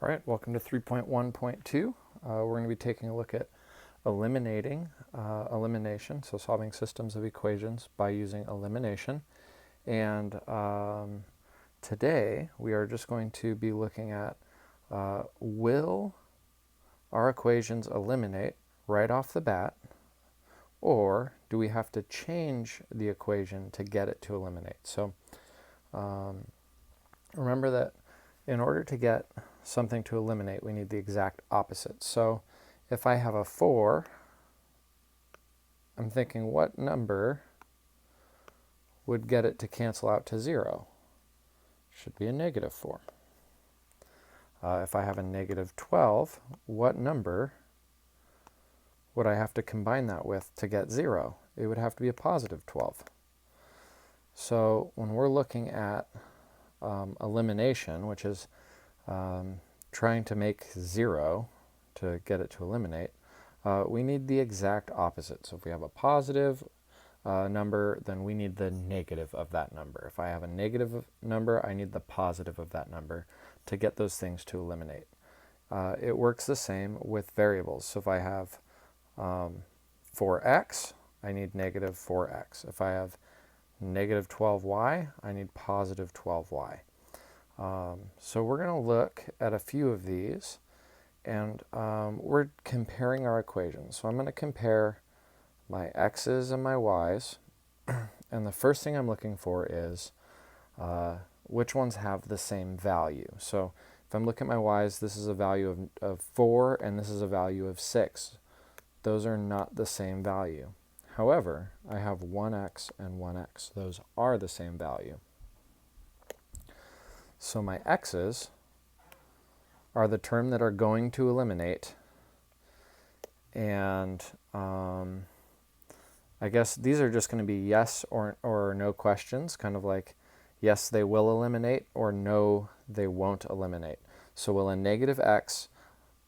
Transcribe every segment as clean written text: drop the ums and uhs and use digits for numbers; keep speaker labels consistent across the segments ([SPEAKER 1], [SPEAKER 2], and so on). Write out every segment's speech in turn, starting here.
[SPEAKER 1] All right, welcome to 3.1.2. We're going to be taking a look at elimination, so solving systems of equations by using elimination. And today we are just going to be looking at will our equations eliminate right off the bat, or do we have to change the equation to get it to eliminate? So remember that in order to get something to eliminate, we need the exact opposite. So if I have a 4, I'm thinking what number would get it to cancel out to 0? Should be a negative 4. If I have a negative 12, what number would I have to combine that with to get 0? It would have to be a positive 12. So when we're looking at elimination, which is trying to make 0 to get it to eliminate, we need the exact opposite. So if we have a positive number, then we need the negative of that number. If I have a negative number, I need the positive of that number to get those things to eliminate. It works the same with variables. So if I have 4x, I need negative 4x. If I have negative 12y, I need positive 12y. So we're going to look at a few of these, and we're comparing our equations. So I'm going to compare my x's and my y's, and the first thing I'm looking for is which ones have the same value. So if I'm looking at my y's, this is a value of 4 and this is a value of 6. Those are not the same value. However, I have 1x and 1x. Those are the same value. So my x's are the term that are going to eliminate, and I guess these are just going to be yes or no questions, kind of like yes, they will eliminate, or no, they won't eliminate. So will a negative x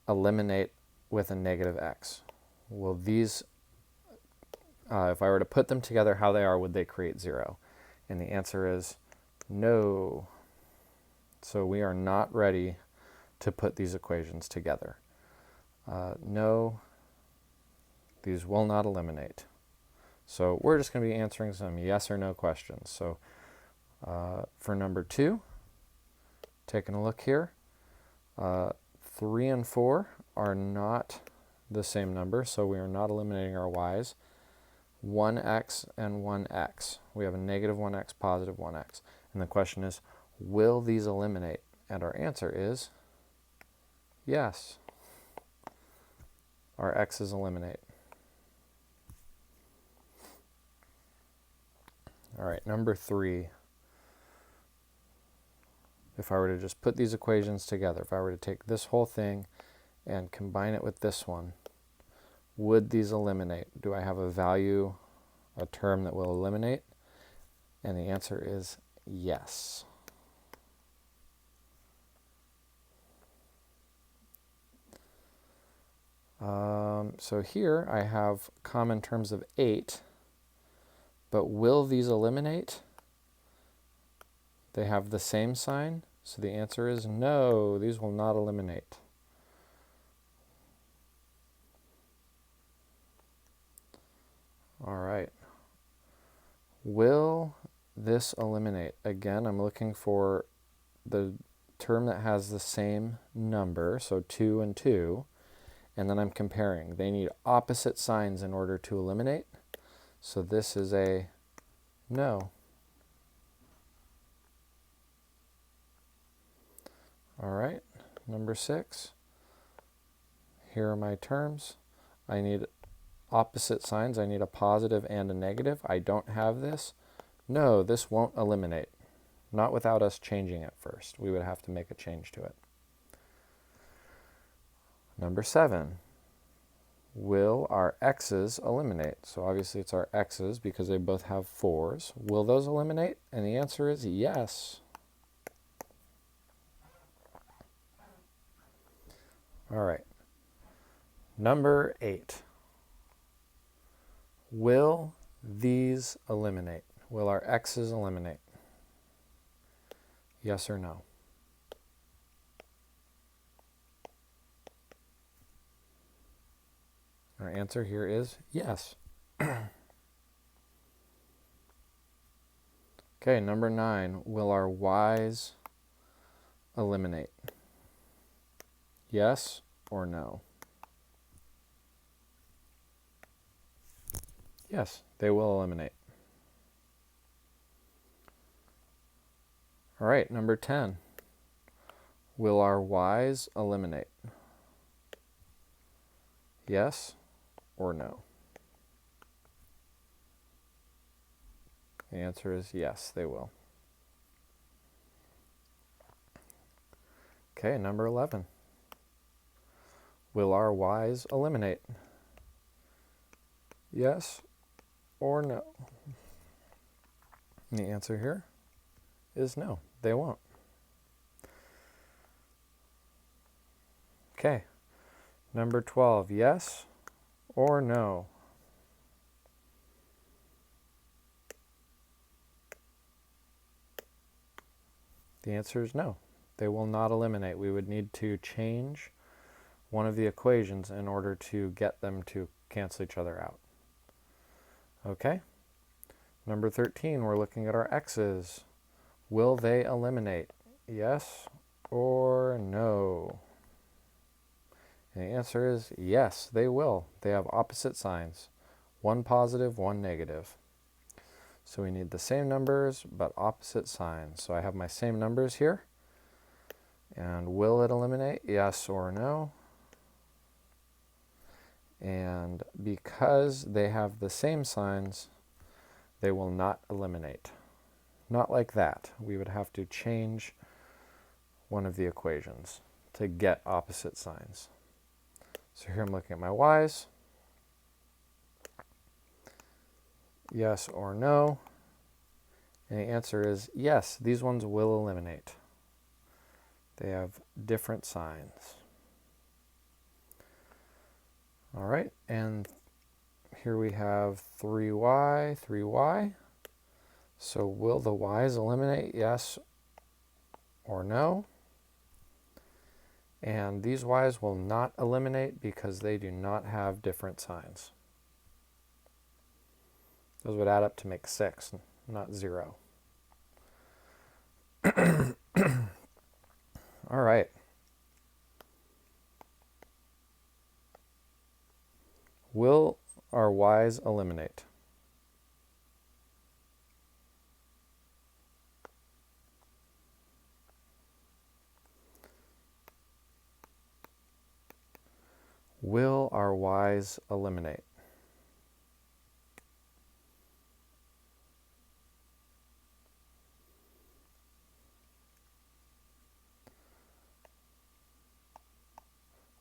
[SPEAKER 1] eliminate with a negative x? Will these, if I were to put them together how they are, would they create 0? And the answer is no. So we are not ready to put these equations together. No, these will not eliminate. So we're just going to be answering some yes or no questions. So for number 2, taking a look here, 3 and 4 are not the same number, so we are not eliminating our y's. 1x and 1x. We have a negative 1x, positive 1x. And the question is, will these eliminate? And our answer is yes. Our x's eliminate. All right, number 3. If I were to just put these equations together, if I were to take this whole thing and combine it with this one, would these eliminate? Do I have a value, a term that will eliminate? And the answer is yes. So here I have common terms of 8, but will these eliminate? They have the same sign, so the answer is no, these will not eliminate. All right. Will this eliminate? Again, I'm looking for the term that has the same number, so 2 and 2, and then I'm comparing. They need opposite signs in order to eliminate, so this is a no. All right, number 6. Here are my terms. I need opposite signs. I need a positive and a negative. I don't have this. No, this won't eliminate. Not without us changing it first. We would have to make a change to it. Number 7. Will our x's eliminate? So obviously it's our x's because they both have 4s. Will those eliminate? And the answer is yes. All right. Number 8. Will these eliminate? Will our x's eliminate? Yes or no? Our answer here is yes. Okay, number 9. Will our y's eliminate? Yes or no? Yes, they will eliminate. All right, number 10. Will our y's eliminate? Yes or no? The answer is yes, they will. Okay, number 11. Will our y's eliminate? Yes or no? And the answer here is no, they won't. Okay, number 12. Yes or no? The answer is no. They will not eliminate. We would need to change one of the equations in order to get them to cancel each other out. Okay? Number 13, we're looking at our x's. Will they eliminate? Yes or no? And the answer is yes, they will. They have opposite signs. One positive, one negative. So we need the same numbers, but opposite signs. So I have my same numbers here. And will it eliminate? Yes or no? And because they have the same signs, they will not eliminate. Not like that. We would have to change one of the equations to get opposite signs. So here I'm looking at my y's. Yes or no? And the answer is yes, these ones will eliminate. They have different signs. All right, and here we have 3y, 3y. So will the y's eliminate? Yes or no? And these y's will not eliminate because they do not have different signs. Those would add up to make 6, not 0. All right. Will our y's eliminate? Will our y's eliminate?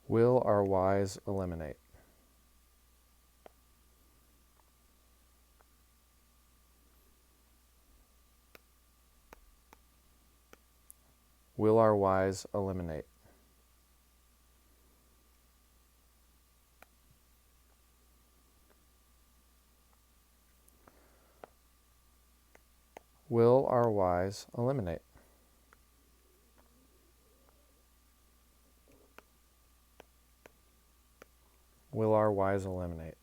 [SPEAKER 1] Will our y's eliminate? Will our y's eliminate? Will our y's eliminate? Will our y's eliminate?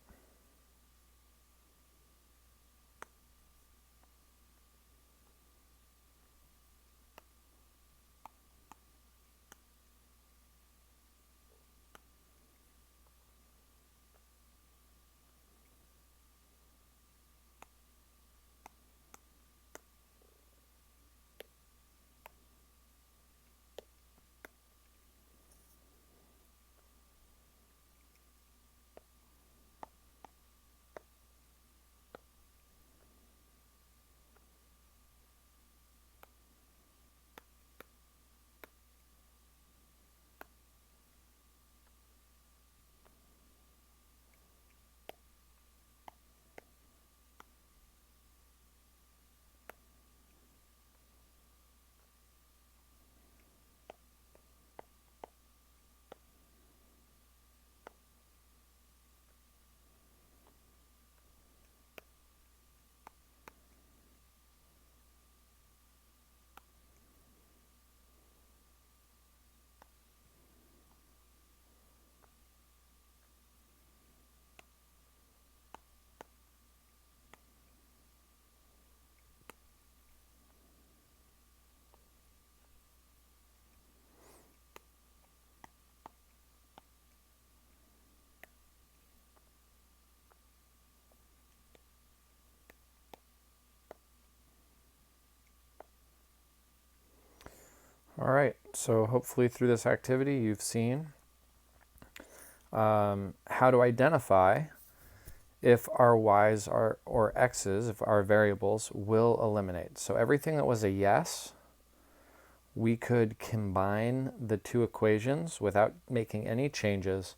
[SPEAKER 1] All right, so hopefully through this activity you've seen how to identify if our y's are, or x's, if our variables will eliminate. So everything that was a yes, we could combine the two equations without making any changes,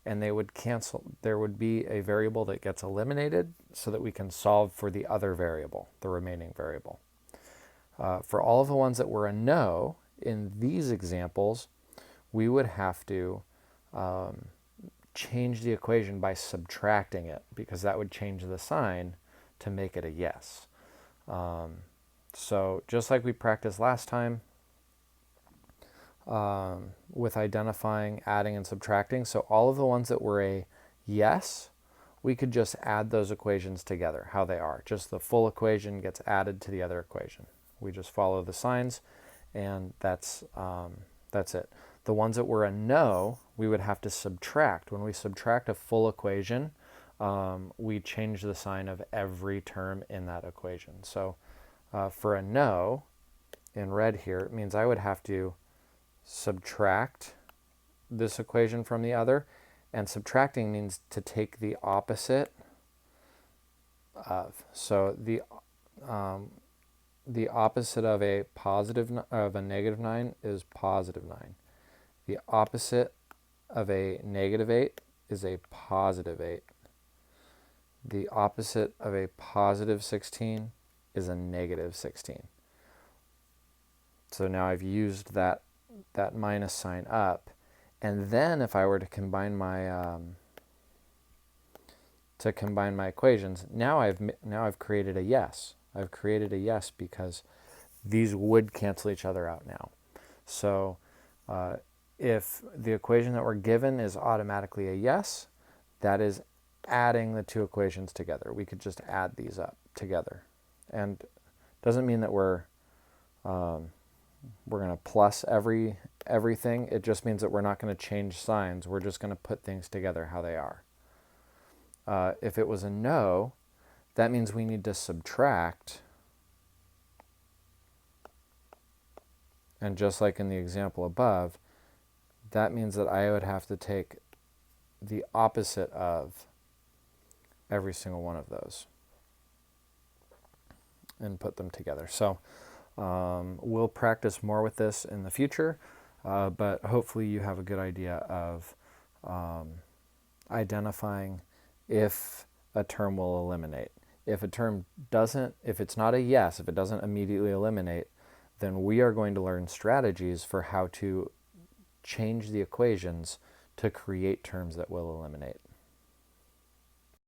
[SPEAKER 1] and they would cancel. There would be a variable that gets eliminated so that we can solve for the other variable, the remaining variable. For all of the ones that were a no, in these examples, we would have to change the equation by subtracting it, because that would change the sign to make it a yes. So just like we practiced last time with identifying, adding, and subtracting, so all of the ones that were a yes, we could just add those equations together, how they are. Just the full equation gets added to the other equation. We just follow the signs, and that's it. The ones that were a no, we would have to subtract. When we subtract a full equation, we change the sign of every term in that equation. So for a no, in red here, it means I would have to subtract this equation from the other, and subtracting means to take the opposite of. So the opposite of a negative 9 is positive 9. The opposite of a negative 8 is a positive 8. The opposite of a positive 16 is a negative 16. So now I've used that minus sign up, and then if I were to combine my equations, now I've created a yes. I've created a yes because these would cancel each other out now. So if the equation that we're given is automatically a yes, that is adding the two equations together. We could just add these up together, and doesn't mean that we're going to plus everything. It just means that we're not going to change signs. We're just going to put things together how they are. If it was a no, that means we need to subtract. And just like in the example above, that means that I would have to take the opposite of every single one of those and put them together. So we'll practice more with this in the future, but hopefully you have a good idea of identifying if a term will eliminate. If a term doesn't, if it's not a yes, if it doesn't immediately eliminate, then we are going to learn strategies for how to change the equations to create terms that will eliminate.